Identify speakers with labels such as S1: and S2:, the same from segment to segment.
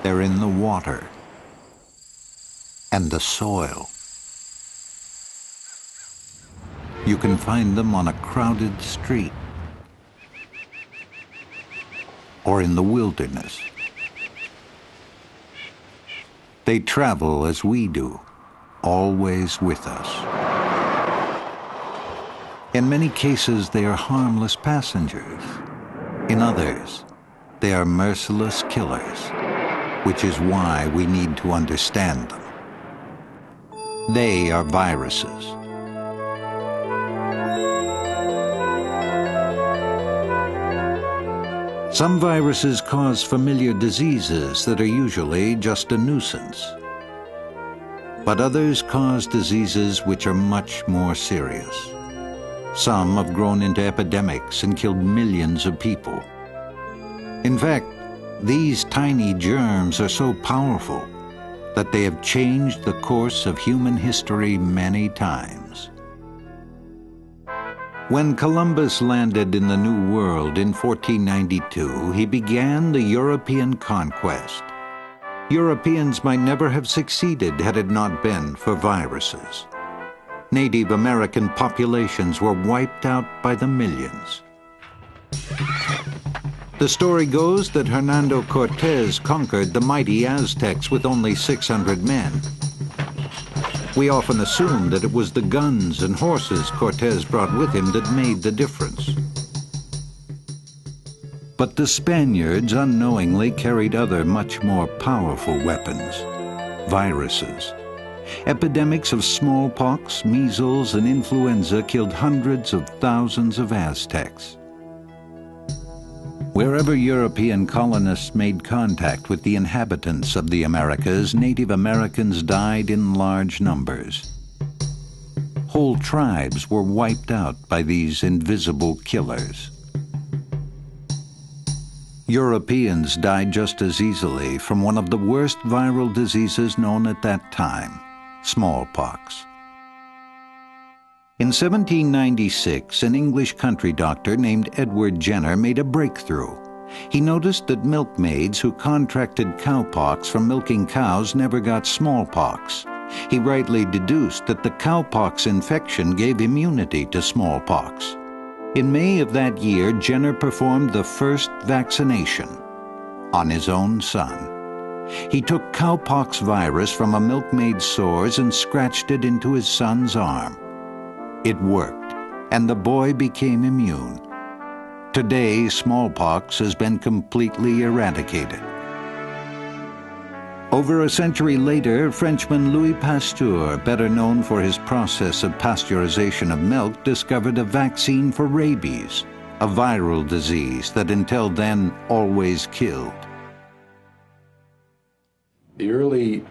S1: They're in the water and the soil. You can find them on a crowded street or in the wilderness. They travel as we do, always with us. In many cases, they are harmless passengers. In others, they are merciless killers, which is why we need to understand them. They are viruses. Some viruses cause familiar diseases that are usually just a nuisance. But others cause diseases which are much more serious. Some have grown into epidemics and killed millions of people. In fact, these tiny germs are so powerful that they have changed the course of human history many times. When Columbus landed in the New World in 1492, he began the European conquest. Europeans might never have succeeded had it not been for viruses. Native American populations were wiped out by the millions. The story goes that Hernando Cortés conquered the mighty Aztecs with only 600 men. We often assume that it was the guns and horses Cortés brought with him that made the difference. But the Spaniards unknowingly carried other much more powerful weapons, viruses. Epidemics of smallpox, measles, and influenza killed hundreds of thousands of Aztecs. Wherever European colonists made contact with the inhabitants of the Americas, Native Americans died in large numbers. Whole tribes were wiped out by these invisible killers. Europeans died just as easily from one of the worst viral diseases known at that time, smallpox. In 1796, an English country doctor named Edward Jenner made a breakthrough. He noticed that milkmaids who contracted cowpox from milking cows never got smallpox. He rightly deduced that the cowpox infection gave immunity to smallpox. In May of that year, Jenner performed the first vaccination on his own son. He took cowpox virus from a milkmaid's sores and scratched it into his son's arm. It worked, and the boy became immune. Today, smallpox has been completely eradicated. Over a century later, Frenchman Louis Pasteur, better known for his process of pasteurization of milk, discovered a vaccine for rabies, a viral disease that until then always killed.
S2: The early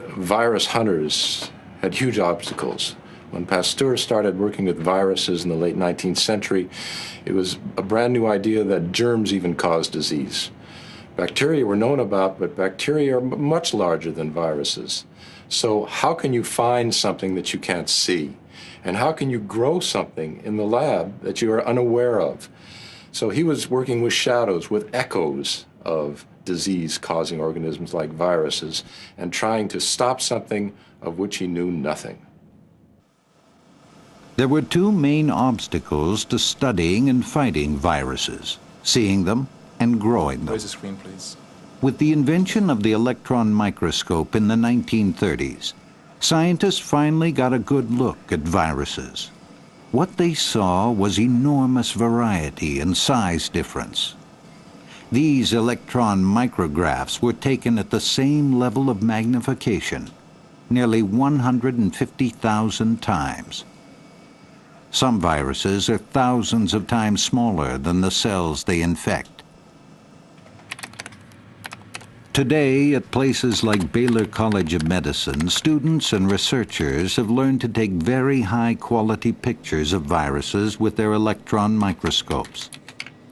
S2: virus hunters had huge obstacles. When Pasteur started working with viruses in the late 19th century, it was a brand new idea that germs even cause disease. Bacteria were known about, but bacteria are much larger than viruses. So how can you find something that you can't see? And how can you grow something in the lab that you are unaware of? So he was working with shadows, with echoes of disease-causing organisms like viruses, and trying to stop something of which he knew nothing.
S1: There were two main obstacles to studying and fighting viruses: seeing them and growing them.
S3: Where's the screen, please?
S1: With the invention of the electron microscope in the 1930s, scientists finally got a good look at viruses. What they saw was enormous variety and size difference. These electron micrographs were taken at the same level of magnification, nearly 150,000 times. Some viruses are thousands of times smaller than the cells they infect. Today, at places like Baylor College of Medicine, students and researchers have learned to take very high-quality pictures of viruses with their electron microscopes.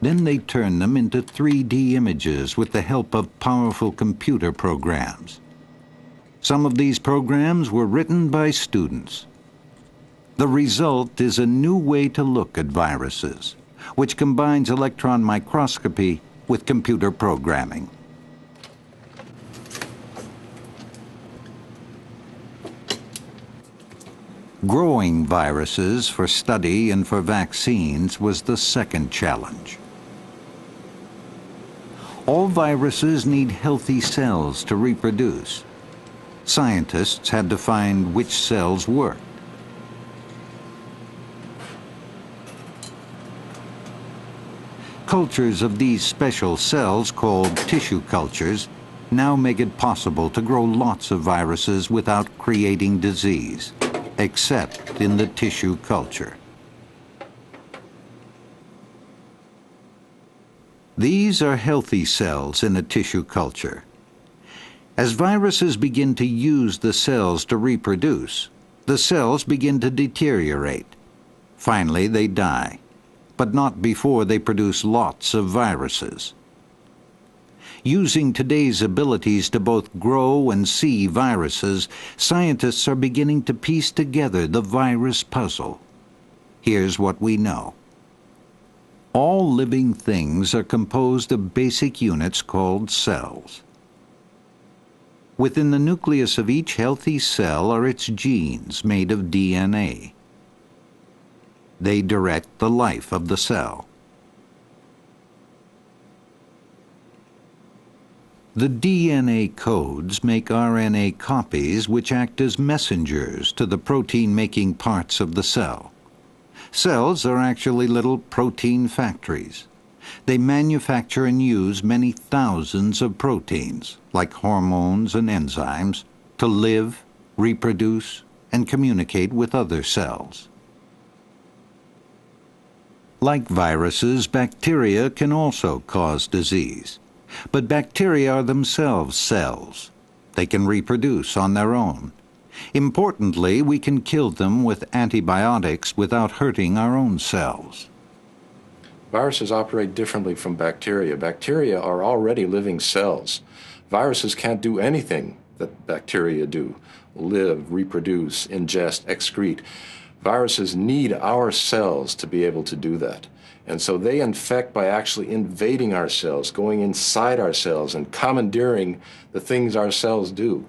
S1: Then they turn them into 3D images with the help of powerful computer programs. Some of these programs were written by students. The result is a new way to look at viruses, which combines electron microscopy with computer programming. Growing viruses for study and for vaccines was the second challenge. All viruses need healthy cells to reproduce. Scientists had to find which cells worked. Cultures of these special cells, called tissue cultures, now make it possible to grow lots of viruses without creating disease, except in the tissue culture. These are healthy cells in a tissue culture. As viruses begin to use the cells to reproduce, the cells begin to deteriorate. Finally, they die, but not before they produce lots of viruses. Using today's abilities to both grow and see viruses, scientists are beginning to piece together the virus puzzle. Here's what we know. All living things are composed of basic units called cells. Within the nucleus of each healthy cell are its genes made of DNA. They direct the life of the cell. The DNA codes make RNA copies which act as messengers to the protein-making parts of the cell. Cells are actually little protein factories. They manufacture and use many thousands of proteins, like hormones and enzymes, to live, reproduce, and communicate with other cells. Like viruses, bacteria can also cause disease. But bacteria are themselves cells. They can reproduce on their own. Importantly, we can kill them with antibiotics without hurting our own cells.
S2: Viruses operate differently from bacteria. Bacteria are already living cells. Viruses can't do anything that bacteria do: live, reproduce, ingest, excrete. Viruses need our cells to be able to do that. And so they infect by actually invading our cells, going inside our cells, and commandeering the things our cells do.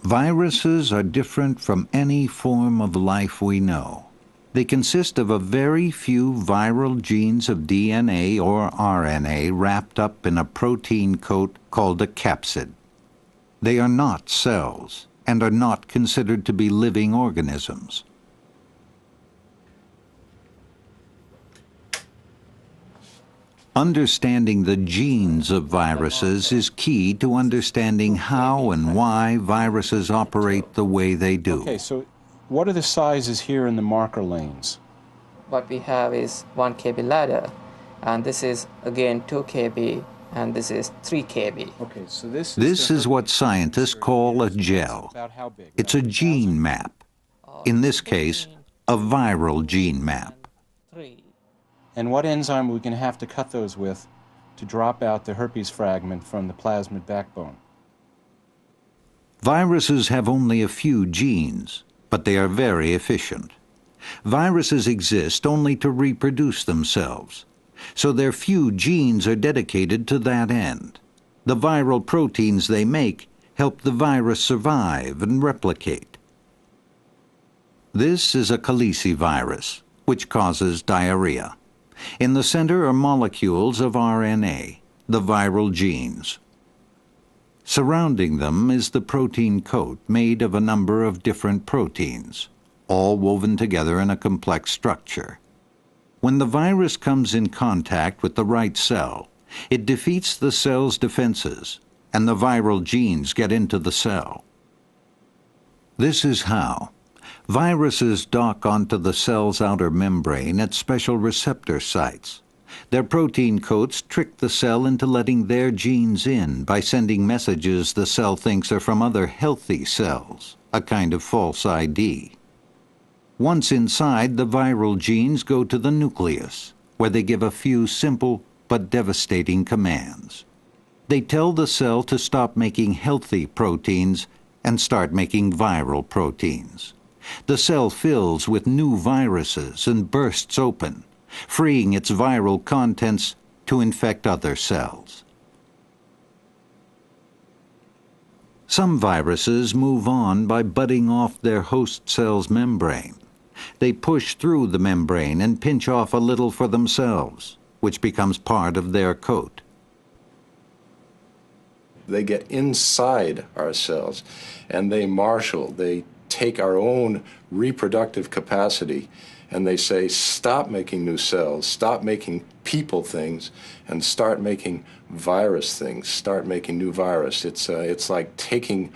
S1: Viruses are different from any form of life we know. They consist of a very few viral genes of DNA or RNA wrapped up in a protein coat called a capsid. They are not cells and are not considered to be living organisms. Understanding the genes of viruses is key to understanding how and why viruses operate the way they do.
S3: Okay, so what are the sizes here in the marker lanes?
S4: What we have is 1 kb ladder, and this is again 2 kb, and this is 3 kb.
S3: Okay, so this
S1: is what scientists call a gel. It's a gene map. In this case, a viral gene map.
S3: And what enzyme are we going to have to cut those with to drop out the herpes fragment from the plasmid backbone?
S1: Viruses have only a few genes, but they are very efficient. Viruses exist only to reproduce themselves, so their few genes are dedicated to that end. The viral proteins they make help the virus survive and replicate. This is a calicivirus, which causes diarrhea. In the center are molecules of RNA, the viral genes. Surrounding them is the protein coat made of a number of different proteins, all woven together in a complex structure. When the virus comes in contact with the right cell, it defeats the cell's defenses, and the viral genes get into the cell. This is how. Viruses dock onto the cell's outer membrane at special receptor sites. Their protein coats trick the cell into letting their genes in by sending messages the cell thinks are from other healthy cells, a kind of false ID. Once inside, the viral genes go to the nucleus, where they give a few simple but devastating commands. They tell the cell to stop making healthy proteins and start making viral proteins. The cell fills with new viruses and bursts open, freeing its viral contents to infect other cells. Some viruses move on by budding off their host cell's membrane. They push through the membrane and pinch off a little for themselves, which becomes part of their coat.
S2: They get inside our cells and they marshal, they take our own reproductive capacity and they say, stop making new cells, stop making people things, and start making virus things, start making new virus. It's like taking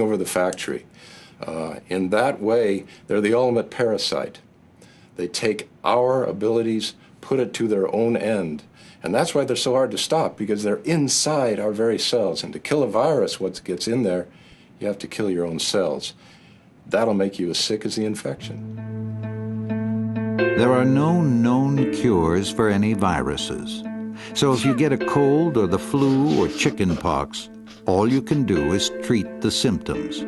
S2: over the factory. In that way, they're the ultimate parasite. They take our abilities, put it to their own end. And that's why they're so hard to stop, because they're inside our very cells. And to kill a virus, what gets in there, you have to kill your own cells. That'll make you as sick as the infection.
S1: There are no known cures for any viruses. So if you get a cold or the flu or chicken pox, all you can do is treat the symptoms.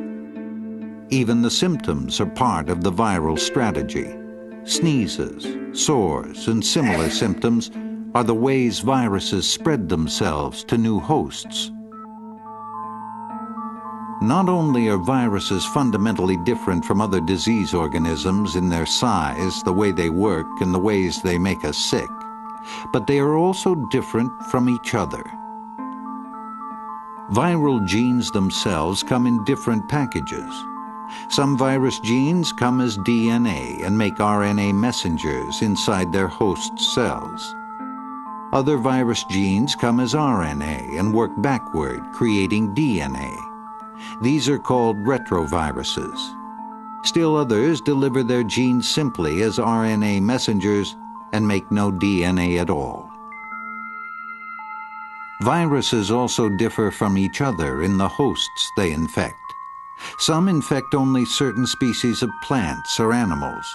S1: Even the symptoms are part of the viral strategy. Sneezes, sores, and similar symptoms are the ways viruses spread themselves to new hosts. Not only are viruses fundamentally different from other disease organisms in their size, the way they work, and the ways they make us sick, but they are also different from each other. Viral genes themselves come in different packages. Some virus genes come as DNA and make RNA messengers inside their host cells. Other virus genes come as RNA and work backward, creating DNA. These are called retroviruses. Still others deliver their genes simply as RNA messengers and make no DNA at all. Viruses also differ from each other in the hosts they infect. Some infect only certain species of plants or animals.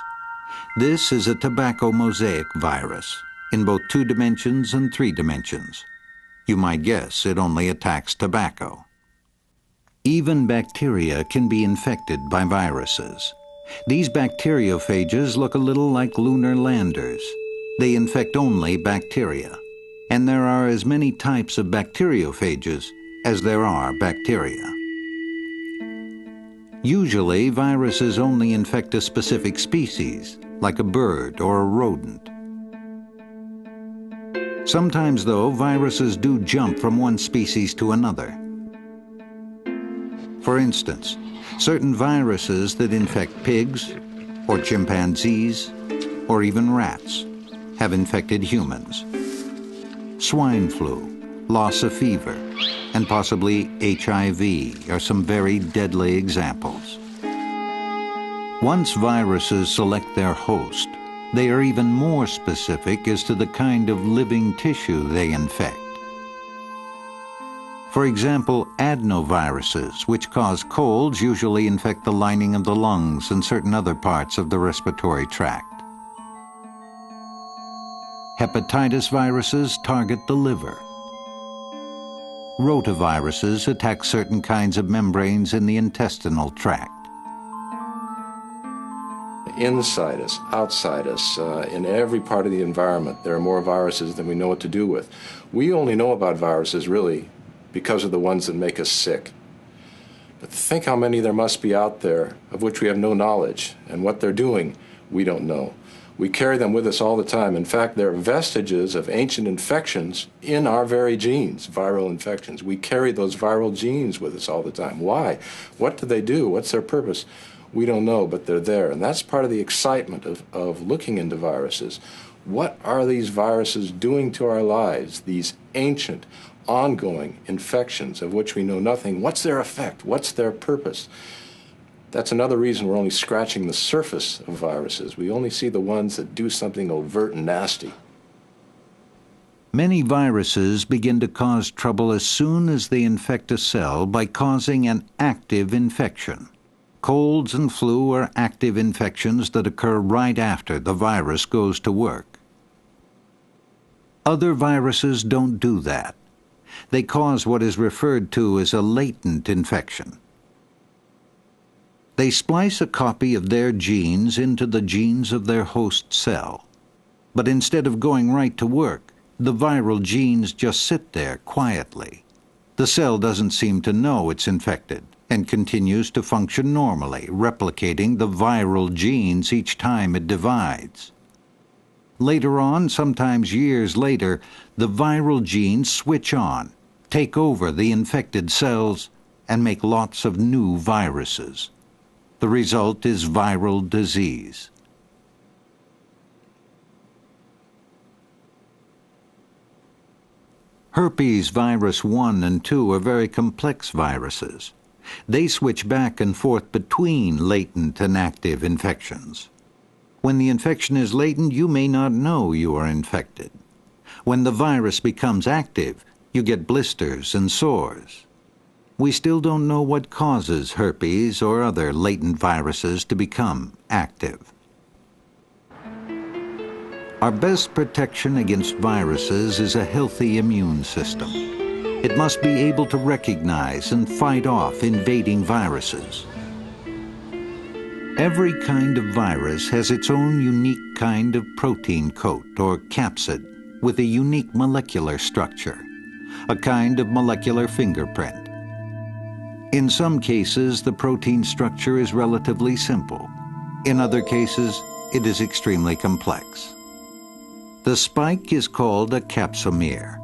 S1: This is a tobacco mosaic virus, in both 2 dimensions and 3 dimensions. You might guess it only attacks tobacco. Even bacteria can be infected by viruses. These bacteriophages look a little like lunar landers. They infect only bacteria. And there are as many types of bacteriophages as there are bacteria. Usually, viruses only infect a specific species, like a bird or a rodent. Sometimes, though, viruses do jump from one species to another. For instance, certain viruses that infect pigs, or chimpanzees, or even rats, have infected humans. Swine flu, Lassa fever, and possibly HIV are some very deadly examples. Once viruses select their host, they are even more specific as to the kind of living tissue they infect. For example, adenoviruses, which cause colds, usually infect the lining of the lungs and certain other parts of the respiratory tract. Hepatitis viruses target the liver. Rotaviruses attack certain kinds of membranes in the intestinal tract.
S2: Inside us, outside us, in every part of the environment, there are more viruses than we know what to do with. We only know about viruses, really, because of the ones that make us sick. But think how many there must be out there of which we have no knowledge, and what they're doing, we don't know. We carry them with us all the time. In fact, they're vestiges of ancient infections in our very genes, viral infections. We carry those viral genes with us all the time. Why? What do they do? What's their purpose? We don't know, but they're there. And that's part of the excitement of looking into viruses. What are these viruses doing to our lives, these ancient, ongoing infections of which we know nothing? What's their effect? What's their purpose? That's another reason we're only scratching the surface of viruses. We only see the ones that do something overt and nasty.
S1: Many viruses begin to cause trouble as soon as they infect a cell by causing an active infection. Colds and flu are active infections that occur right after the virus goes to work. Other viruses don't do that. They cause what is referred to as a latent infection. They splice a copy of their genes into the genes of their host cell. But instead of going right to work, the viral genes just sit there quietly. The cell doesn't seem to know it's infected and continues to function normally, replicating the viral genes each time it divides. Later on, sometimes years later, the viral genes switch on, take over the infected cells, and make lots of new viruses. The result is viral disease. Herpes virus 1 and 2 are very complex viruses. They switch back and forth between latent and active infections. When the infection is latent, you may not know you are infected. When the virus becomes active, you get blisters and sores. We still don't know what causes herpes or other latent viruses to become active. Our best protection against viruses is a healthy immune system. It must be able to recognize and fight off invading viruses. Every kind of virus has its own unique kind of protein coat, or capsid, with a unique molecular structure, a kind of molecular fingerprint. In some cases, the protein structure is relatively simple. In other cases, it is extremely complex. The spike is called a capsomere.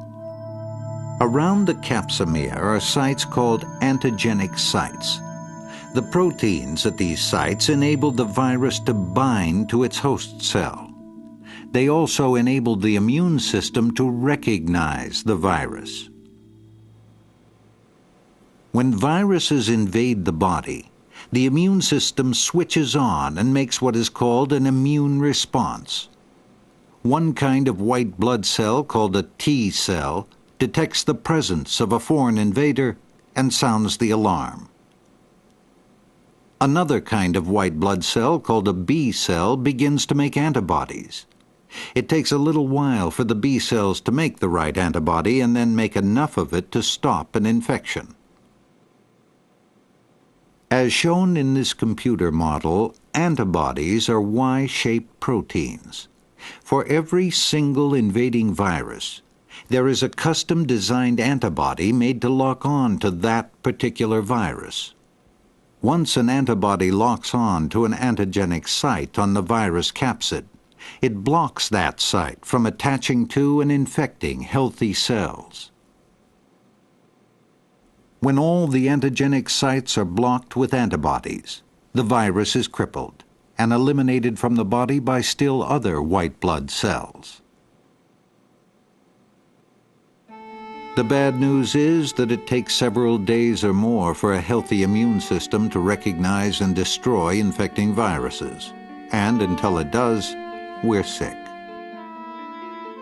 S1: Around the capsomere are sites called antigenic sites. The proteins at these sites enable the virus to bind to its host cell. They also enable the immune system to recognize the virus. When viruses invade the body, the immune system switches on and makes what is called an immune response. One kind of white blood cell, called a T cell, detects the presence of a foreign invader and sounds the alarm. Another kind of white blood cell, called a B cell, begins to make antibodies. It takes a little while for the B cells to make the right antibody and then make enough of it to stop an infection. As shown in this computer model, antibodies are Y-shaped proteins. For every single invading virus, there is a custom-designed antibody made to lock on to that particular virus. Once an antibody locks on to an antigenic site on the virus capsid, it blocks that site from attaching to and infecting healthy cells. When all the antigenic sites are blocked with antibodies, the virus is crippled and eliminated from the body by still other white blood cells. The bad news is that it takes several days or more for a healthy immune system to recognize and destroy infecting viruses. And until it does, we're sick.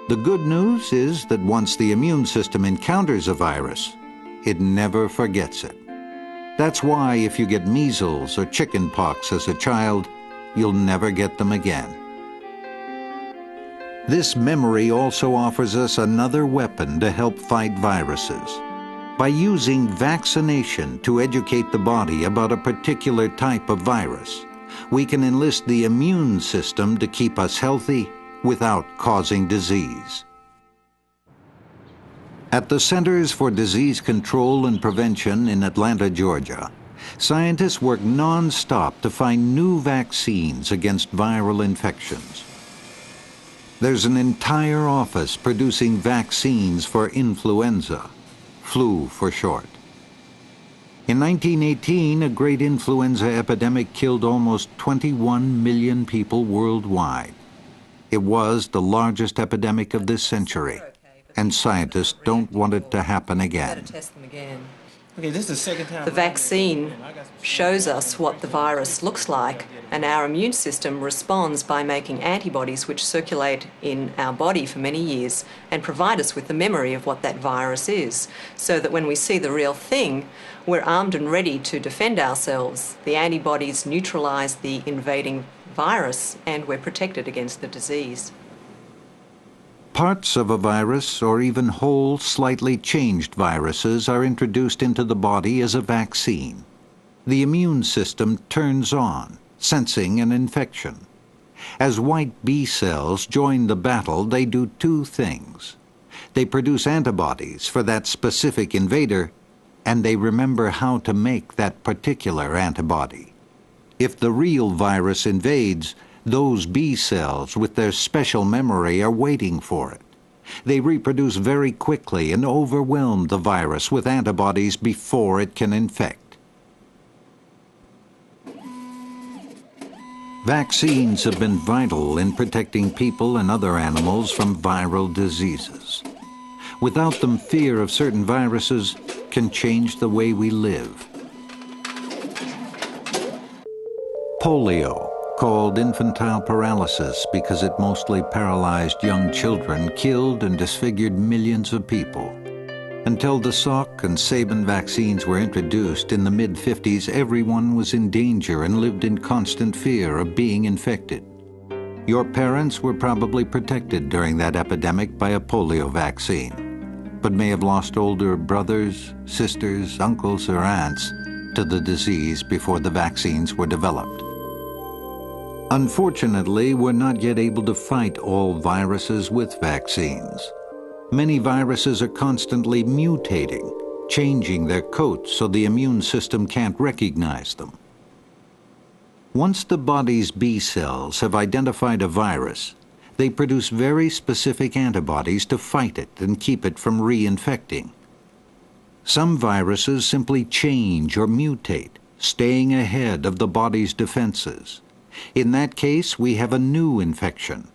S1: The good news is that once the immune system encounters a virus, it never forgets it. That's why if you get measles or chickenpox as a child, you'll never get them again. This memory also offers us another weapon to help fight viruses. By using vaccination to educate the body about a particular type of virus, we can enlist the immune system to keep us healthy without causing disease. At the Centers for Disease Control and Prevention in Atlanta, Georgia, scientists work non-stop to find new vaccines against viral infections. There's an entire office producing vaccines for influenza, flu for short. In 1918, a great influenza epidemic killed almost 21 million people worldwide. It was the largest epidemic of this century, and scientists don't want it to happen again.
S3: Okay, this is the second time.
S5: The vaccine shows us what the virus looks like, and our immune system responds by making antibodies which circulate in our body for many years and provide us with the memory of what that virus is, so that when we see the real thing, we're armed and ready to defend ourselves. The antibodies neutralize the invading virus and we're protected against the disease.
S1: Parts of a virus or even whole, slightly changed viruses are introduced into the body as a vaccine. The immune system turns on, sensing an infection. As white B cells join the battle, they do two things. They produce antibodies for that specific invader, and they remember how to make that particular antibody. If the real virus invades, those B cells with their special memory are waiting for it. They reproduce very quickly and overwhelm the virus with antibodies before it can infect. Vaccines have been vital in protecting people and other animals from viral diseases. Without them, fear of certain viruses can change the way we live. Polio, called infantile paralysis because it mostly paralyzed young children, killed and disfigured millions of people. Until the Salk and Sabin vaccines were introduced in the mid-50s, everyone was in danger and lived in constant fear of being infected. Your parents were probably protected during that epidemic by a polio vaccine, but may have lost older brothers, sisters, uncles, or aunts to the disease before the vaccines were developed. Unfortunately, we're not yet able to fight all viruses with vaccines. Many viruses are constantly mutating, changing their coats so the immune system can't recognize them. Once the body's B cells have identified a virus, they produce very specific antibodies to fight it and keep it from reinfecting. Some viruses simply change or mutate, staying ahead of the body's defenses. In that case, we have a new infection,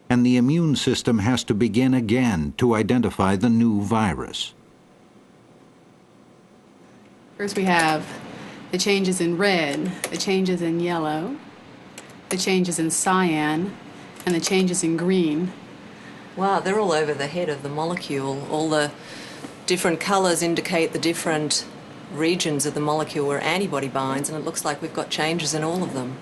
S1: and the immune system has to begin again to identify the new virus.
S6: First we have the changes in red, the changes in yellow, the changes in cyan, and the changes in green.
S5: Wow, they're all over the head of the molecule. All the different colours indicate the different regions of the molecule where antibody binds, and it looks like we've got changes in all of them.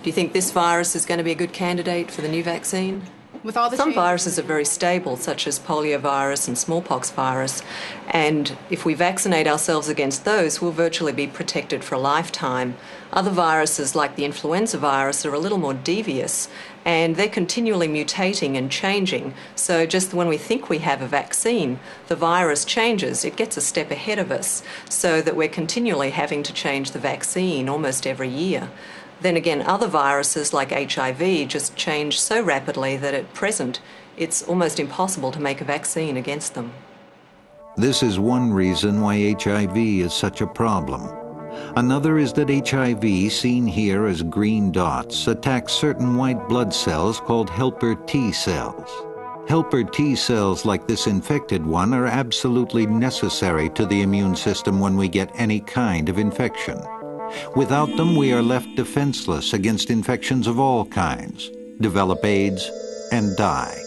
S5: Do you think this virus is going to be a good candidate for the new vaccine?
S6: With all the
S5: Some viruses are very stable, such as poliovirus and smallpox virus, and if we vaccinate ourselves against those, we'll virtually be protected for a lifetime. Other viruses, like the influenza virus, are a little more devious, and they're continually mutating and changing. So just when we think we have a vaccine, the virus changes. It gets a step ahead of us, so that we're continually having to change the vaccine almost every year. Then again, other viruses like HIV just change so rapidly that at present it's almost impossible to make a vaccine against them.
S1: This is one reason why HIV is such a problem. Another is that HIV, seen here as green dots, attacks certain white blood cells called helper T cells. Helper T cells like this infected one are absolutely necessary to the immune system when we get any kind of infection. Without them, we are left defenseless against infections of all kinds, develop AIDS, and die.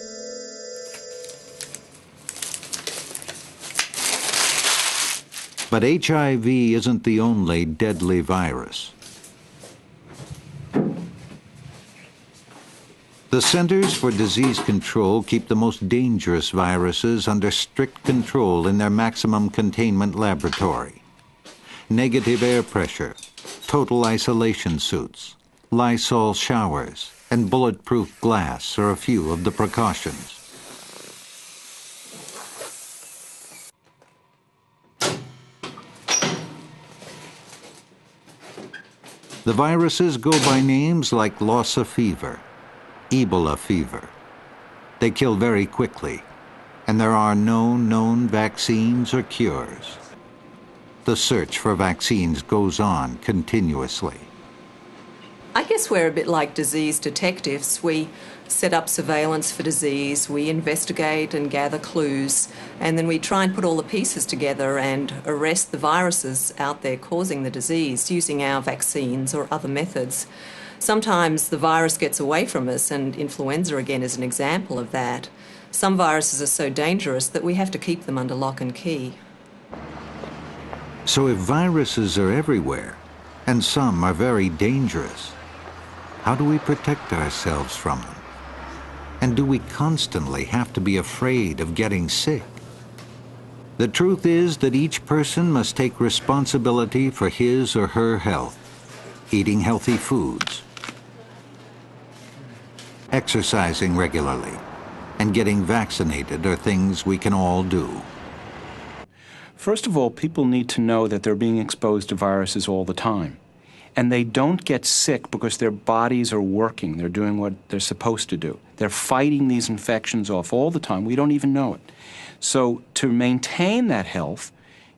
S1: But HIV isn't the only deadly virus. The Centers for Disease Control keep the most dangerous viruses under strict control in their maximum containment laboratory. Negative air pressure, total isolation suits, Lysol showers, and bulletproof glass are a few of the precautions. The viruses go by names like Lassa fever, Ebola fever. They kill very quickly, and there are no known vaccines or cures. The search for vaccines goes on continuously.
S5: I guess we're a bit like disease detectives. We set up surveillance for disease, we investigate and gather clues, and then we try and put all the pieces together and arrest the viruses out there causing the disease using our vaccines or other methods. Sometimes the virus gets away from us, and influenza again is an example of that. Some viruses are so dangerous that we have to keep them under lock and key.
S1: So if viruses are everywhere, and some are very dangerous, how do we protect ourselves from them? And do we constantly have to be afraid of getting sick? The truth is that each person must take responsibility for his or her health, eating healthy foods, exercising regularly, and getting vaccinated are things we can all do.
S3: First of all, people need to know that they're being exposed to viruses all the time. And they don't get sick because their bodies are working. They're doing what they're supposed to do. They're fighting these infections off all the time. We don't even know it. So to maintain that health,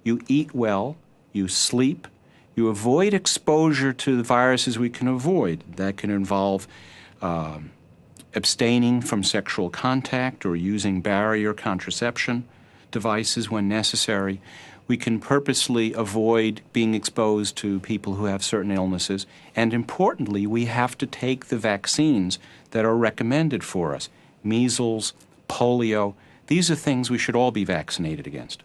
S3: you eat well, you sleep, you avoid exposure to the viruses we can avoid. That can involve abstaining from sexual contact or using barrier contraception devices when necessary. We can purposely avoid being exposed to people who have certain illnesses. And importantly, we have to take the vaccines that are recommended for us. Measles, polio, these are things we should all be vaccinated against.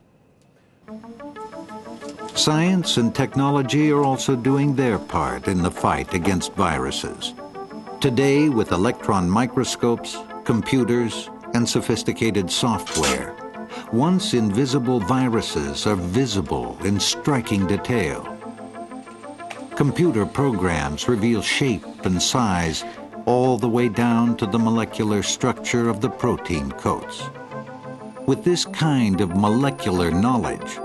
S1: Science and technology are also doing their part in the fight against viruses. Today, with electron microscopes, computers, and sophisticated software, once invisible viruses are visible in striking detail. Computer programs reveal shape and size all the way down to the molecular structure of the protein coats. With this kind of molecular knowledge,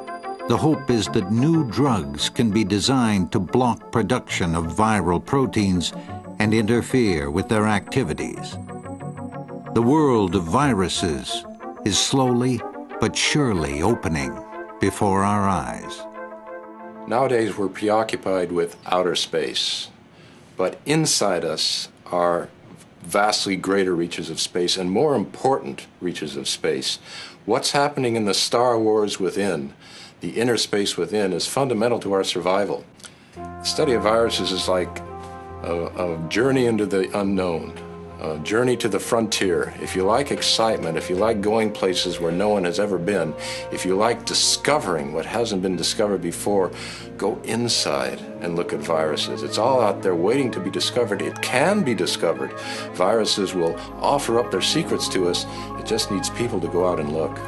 S1: the hope is that new drugs can be designed to block production of viral proteins and interfere with their activities. The world of viruses is slowly but surely opening before our eyes.
S2: Nowadays we're preoccupied with outer space, but inside us are vastly greater reaches of space and more important reaches of space. What's happening in the Star Wars within, the inner space within, is fundamental to our survival. The study of viruses is like a journey into the unknown, a journey to the frontier. If you like excitement, if you like going places where no one has ever been, if you like discovering what hasn't been discovered before, go inside and look at viruses. It's all out there waiting to be discovered. It can be discovered. Viruses will offer up their secrets to us. It just needs people to go out and look.